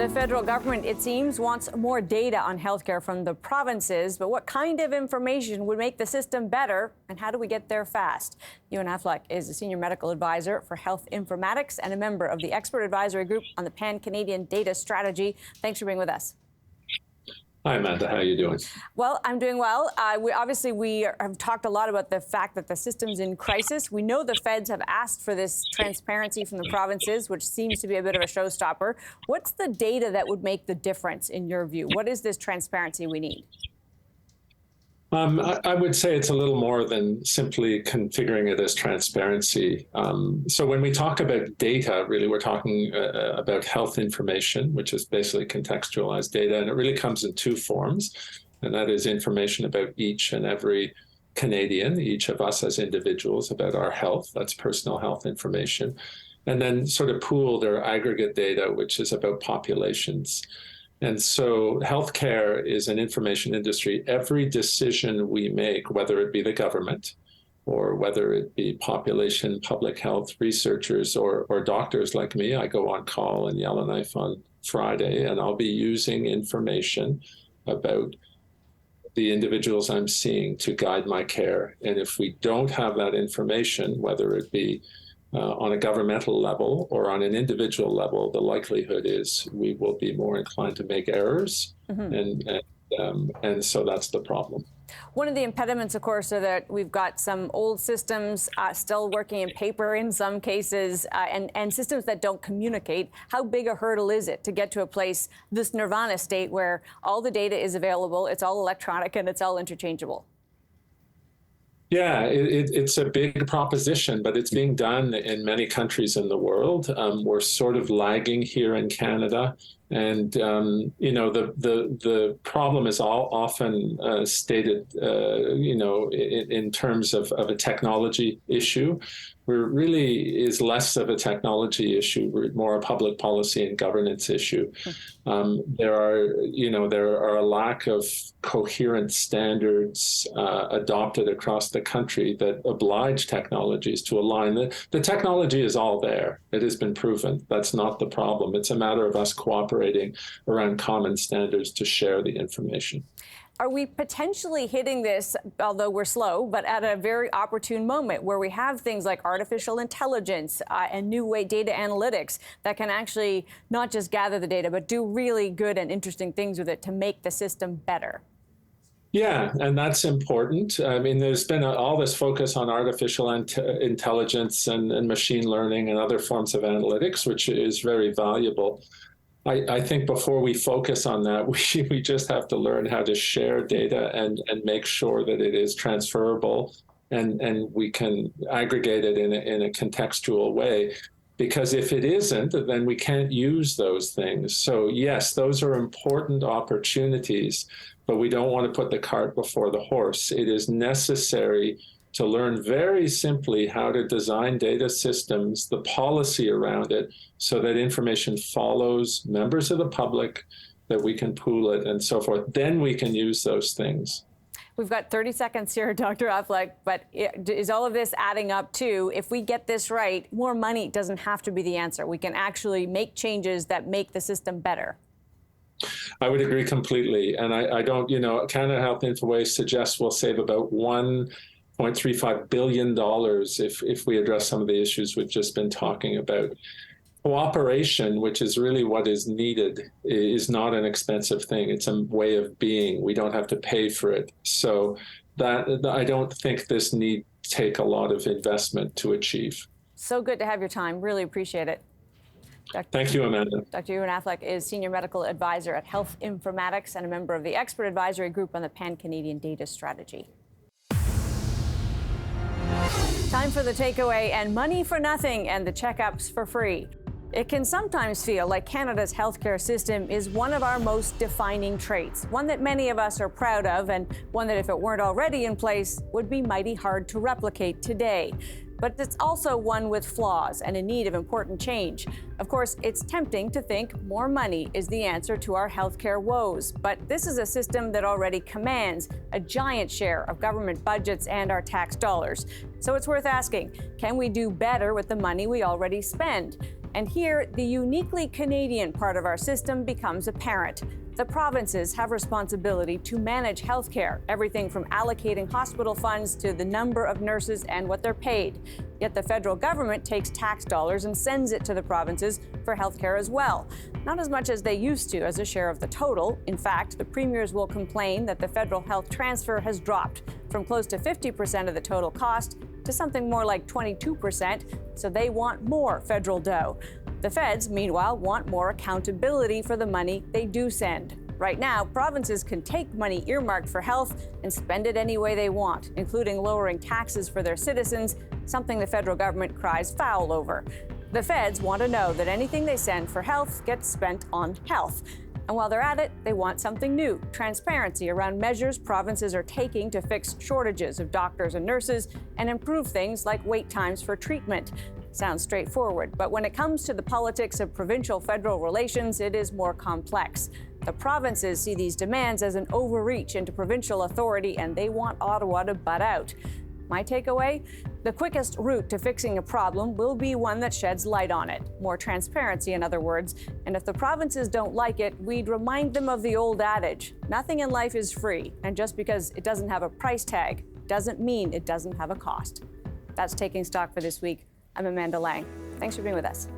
The federal government, it seems, wants more data on healthcare from the provinces. But what kind of information would make the system better? And how do we get there fast? Ewan Affleck is a senior medical advisor for Health Informatics and a member of the expert advisory group on the Pan-Canadian Data Strategy. Thanks for being with us. Hi, Amanda. How are you doing? Well, I'm doing well. We have talked a lot about the fact that the system's in crisis. We know the feds have asked for this transparency from the provinces, which seems to be a bit of a showstopper. What's the data that would make the difference, in your view? What is this transparency we need? I would say it's a little more than simply configuring it as transparency. So when we talk about data, really, we're talking about health information, which is basically contextualized data. And it really comes in two forms. And that is information about each and every Canadian, each of us as individuals, about our health. That's personal health information. And then sort of pooled or aggregate data, which is about populations. And so healthcare is an information industry. Every decision we make, whether it be the government or whether it be population, public health researchers or doctors like me, I go on call in Yellowknife on Friday, and I'll be using information about the individuals I'm seeing to guide my care. And if we don't have that information, whether it be on a governmental level or on an individual level, the likelihood is we will be more inclined to make errors. And so that's the problem. One of the impediments, of course, are that we've got some old systems still working in paper in some cases, and systems that don't communicate. How big a hurdle is it to get to a place, this nirvana state, where all the data is available, it's all electronic, and it's all interchangeable? Yeah, it's a big proposition, but it's being done in many countries in the world. We're sort of lagging here in Canada. And, the problem is often stated, in terms of a technology issue, where it really is less of a technology issue, more a public policy and governance issue. There are a lack of coherent standards adopted across the country that oblige technologies to align. The technology is all there. It has been proven. That's not the problem. It's a matter of us cooperating around common standards to share the information. Are we potentially hitting this, although we're slow, but at a very opportune moment where we have things like artificial intelligence and new way data analytics that can actually not just gather the data, but do really good and interesting things with it to make the system better? Yeah, and that's important. I mean, there's been all this focus on artificial intelligence and machine learning and other forms of analytics, which is very valuable. I think before we focus on that, we just have to learn how to share data and make sure that it is transferable and we can aggregate it in a contextual way. Because if it isn't, then we can't use those things. So yes, those are important opportunities, but we don't want to put the cart before the horse. It is necessary to learn very simply how to design data systems, the policy around it, so that information follows members of the public, that we can pool it and so forth. Then we can use those things. We've got 30 seconds here, Dr. Affleck, but is all of this adding up to, if we get this right, more money doesn't have to be the answer. We can actually make changes that make the system better. I would agree completely. And I don't, Canada Health InfoWaste suggests we'll save about $1.35 billion if we address some of the issues we've just been talking about. Cooperation, which is really what is needed, is not an expensive thing. It's a way of being. We don't have to pay for it. So that I don't think this need take a lot of investment to achieve. So good to have your time. Really appreciate it. Thank you, Amanda. Dr. Ewan Affleck is Senior Medical Advisor at Health Informatics and a member of the expert advisory group on the Pan-Canadian Data Strategy. Time for the takeaway, and money for nothing and the checkups for free. It can sometimes feel like Canada's healthcare system is one of our most defining traits, one that many of us are proud of, and one that, if it weren't already in place, would be mighty hard to replicate today. But it's also one with flaws and in need of important change. Of course, it's tempting to think more money is the answer to our healthcare woes. But this is a system that already commands a giant share of government budgets and our tax dollars. So it's worth asking, can we do better with the money we already spend? And here, the uniquely Canadian part of our system becomes apparent. The provinces have responsibility to manage healthcare, everything from allocating hospital funds to the number of nurses and what they're paid. Yet the federal government takes tax dollars and sends it to the provinces for healthcare as well. Not as much as they used to as a share of the total. In fact, the premiers will complain that the federal health transfer has dropped from close to 50% of the total cost to something more like 22%, so they want more federal dough. The feds, meanwhile, want more accountability for the money they do send. Right now, provinces can take money earmarked for health and spend it any way they want, including lowering taxes for their citizens, something the federal government cries foul over. The feds want to know that anything they send for health gets spent on health. And while they're at it, they want something new: transparency around measures provinces are taking to fix shortages of doctors and nurses and improve things like wait times for treatment. Sounds straightforward, but when it comes to the politics of provincial-federal relations, it is more complex. The provinces see these demands as an overreach into provincial authority, and they want Ottawa to butt out. My takeaway? The quickest route to fixing a problem will be one that sheds light on it. More transparency, in other words. And if the provinces don't like it, we'd remind them of the old adage: nothing in life is free, and just because it doesn't have a price tag doesn't mean it doesn't have a cost. That's Taking Stock for this week. I'm Amanda Lang. Thanks for being with us.